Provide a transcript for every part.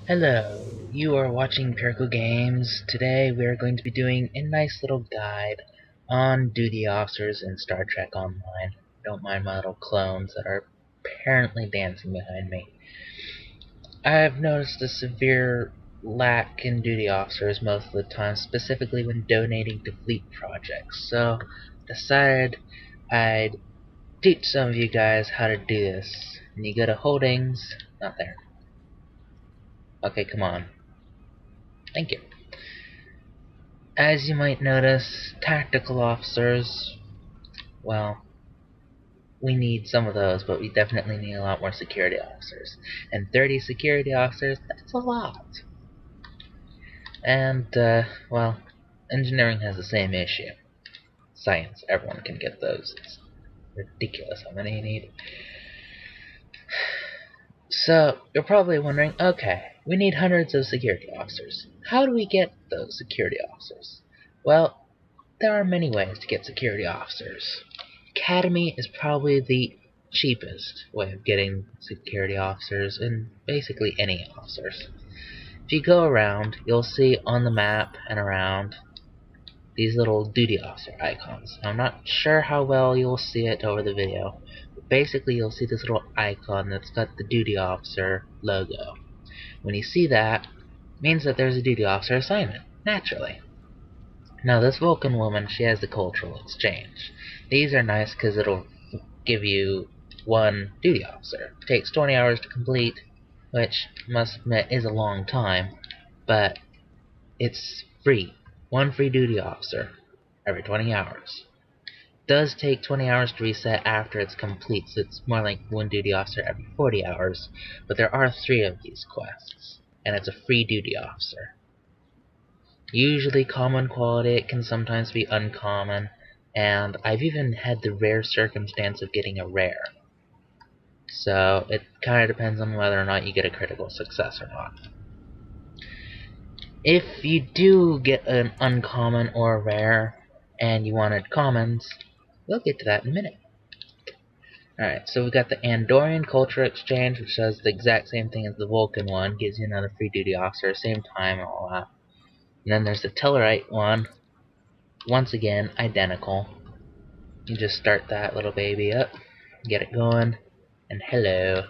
Hello, you are watching Empirical Games. Today we are going to be doing a nice little guide on duty officers in Star Trek Online. Don't mind my little clones that are apparently dancing behind me. I have noticed a severe lack in duty officers most of the time, specifically when donating to fleet projects. So decided I'd teach some of you guys how to do this. And you go to Holdings, not there. Okay, come on. Thank you. As you might notice, tactical officers, well, we need some of those, but we definitely need a lot more security officers. And 30 security officers, that's a lot. And, well, engineering has the same issue. Science, everyone can get those. It's ridiculous how many you need. So, you're probably wondering, okay, we need hundreds of security officers. How do we get those security officers? Well, there are many ways to get security officers. Academy is probably the cheapest way of getting security officers, and basically any officers. If you go around, you'll see on the map and around these little duty officer icons. I'm not sure how well you'll see it over the video, but basically you'll see this little icon that's got the duty officer logo. When you see that, it means that there's a duty officer assignment, naturally. Now this Vulcan woman, she has the cultural exchange. These are nice because it'll give you one duty officer. It takes 20 hours to complete, which I must admit is a long time, but it's free. One free duty officer every 20 hours. It does take 20 hours to reset after it's complete, so it's more like one duty officer every 40 hours, but there are 3 of these quests, and it's a free duty officer. Usually common quality, it can sometimes be uncommon, and I've even had the rare circumstance of getting a rare. So it kind of depends on whether or not you get a critical success or not. If you do get an uncommon or a rare, and you wanted commons, we'll get to that in a minute. Alright, so we got the Andorian Culture Exchange, which does the exact same thing as the Vulcan one, gives you another free duty officer, same time and all that. And then there's the Tellarite one, once again, identical. You just start that little baby up, get it going, and hello,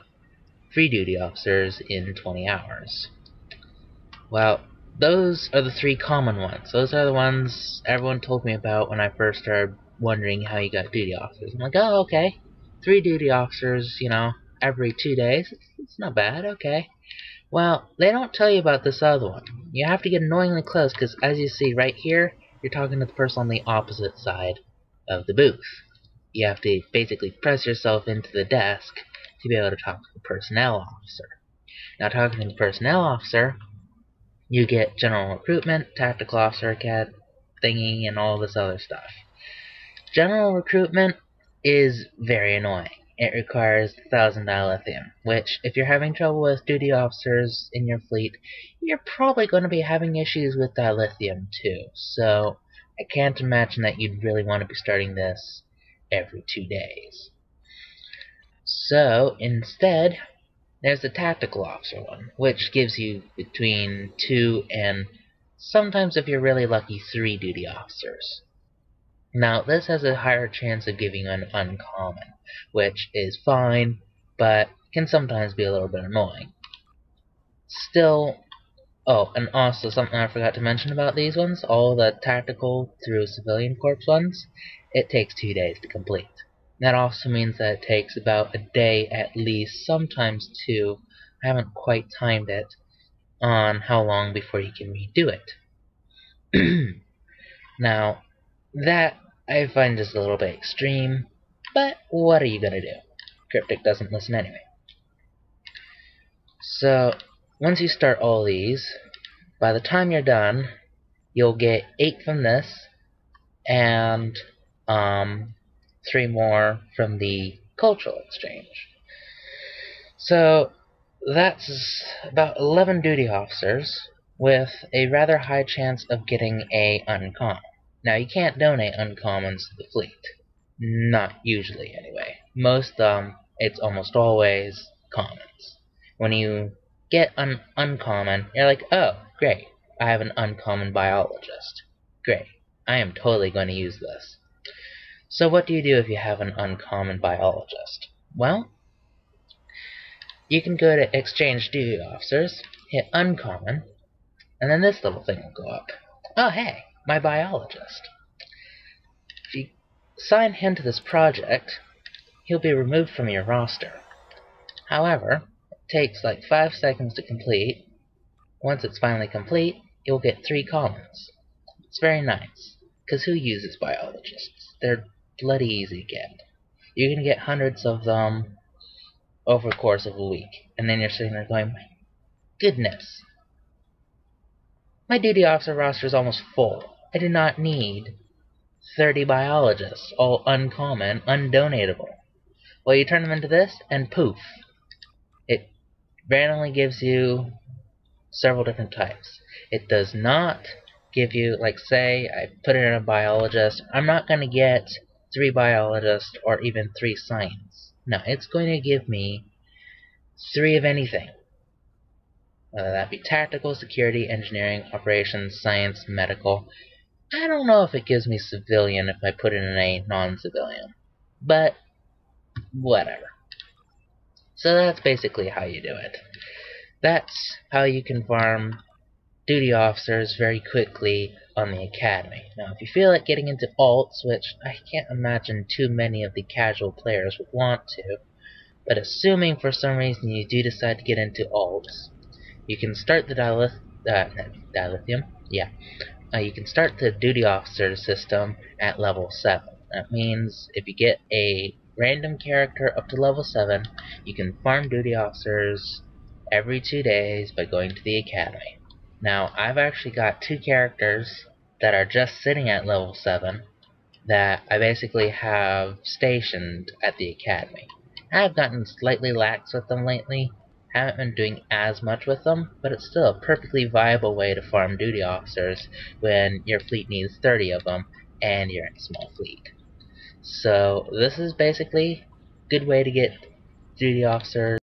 free duty officers in 20 hours. Well, those are the 3 common ones. Those are the ones everyone told me about when I first started wondering how you got duty officers. I'm like, oh, okay. 3 duty officers, you know, every 2 days. It's not bad, okay. Well, they don't tell you about this other one. You have to get annoyingly close, because as you see right here, you're talking to the person on the opposite side of the booth. You have to basically press yourself into the desk to be able to talk to the personnel officer. Now, talking to the personnel officer, you get general recruitment, tactical officer cat thingy, and all this other stuff. General recruitment is very annoying. It requires 1,000 dilithium, which, if you're having trouble with duty officers in your fleet, you're probably going to be having issues with dilithium too. So I can't imagine that you'd really want to be starting this every 2 days. So instead, there's the tactical officer one, which gives you between 2 and sometimes, if you're really lucky, 3 duty officers. Now, this has a higher chance of giving you an uncommon, which is fine, but can sometimes be a little bit annoying. Still, oh, and also something I forgot to mention about these ones, all the tactical through civilian corps ones, it takes 2 days to complete. That also means that it takes about a day at least, sometimes 2. I haven't quite timed it on how long before you can redo it. Now, that I find just a little bit extreme, but what are you gonna do? Cryptic doesn't listen anyway. So, once you start all these, by the time you're done, you'll get 8 from this, and 3 more from the cultural exchange. So, that's about 11 duty officers, with a rather high chance of getting a uncommon. Now, you can't donate uncommons to the fleet. Not usually, anyway. Most, it's almost always commons. When you get an uncommon, you're like, oh, great, I have an uncommon biologist. Great, I am totally going to use this. So what do you do if you have an uncommon biologist? Well, you can go to Exchange Duty Officers, hit Uncommon, and then this little thing will go up. Oh hey, my biologist. If you assign him to this project, he'll be removed from your roster. However, it takes like 5 seconds to complete. Once it's finally complete, you'll get 3 commons. It's very nice, because who uses biologists? They're bloody easy to get. You can get hundreds of them over the course of a week, and then you're sitting there going, my goodness, my duty officer roster is almost full. I do not need 30 biologists, all uncommon, undonatable. Well, you turn them into this, and poof, it randomly gives you several different types. It does not give you, like, say I put in a biologist, I'm not going to get 3 biologists or even 3 science. No, it's going to give me 3 of anything. Whether that be tactical, security, engineering, operations, science, medical. I don't know if it gives me civilian if I put in a non-civilian. But, whatever. So that's basically how you do it. That's how you can farm duty officers very quickly on the Academy. Now, if you feel like getting into alts, which I can't imagine too many of the casual players would want to, but assuming for some reason you do decide to get into alts, you can start the dilithium. Yeah. You can start the duty officer system at level 7. That means if you get a random character up to level 7, you can farm duty officers every 2 days by going to the Academy. Now, I've actually got 2 characters that are just sitting at level 7 that I basically have stationed at the Academy. I've gotten slightly lax with them lately. Haven't been doing as much with them, but it's still a perfectly viable way to farm duty officers when your fleet needs 30 of them and you're in a small fleet. So this is basically a good way to get duty officers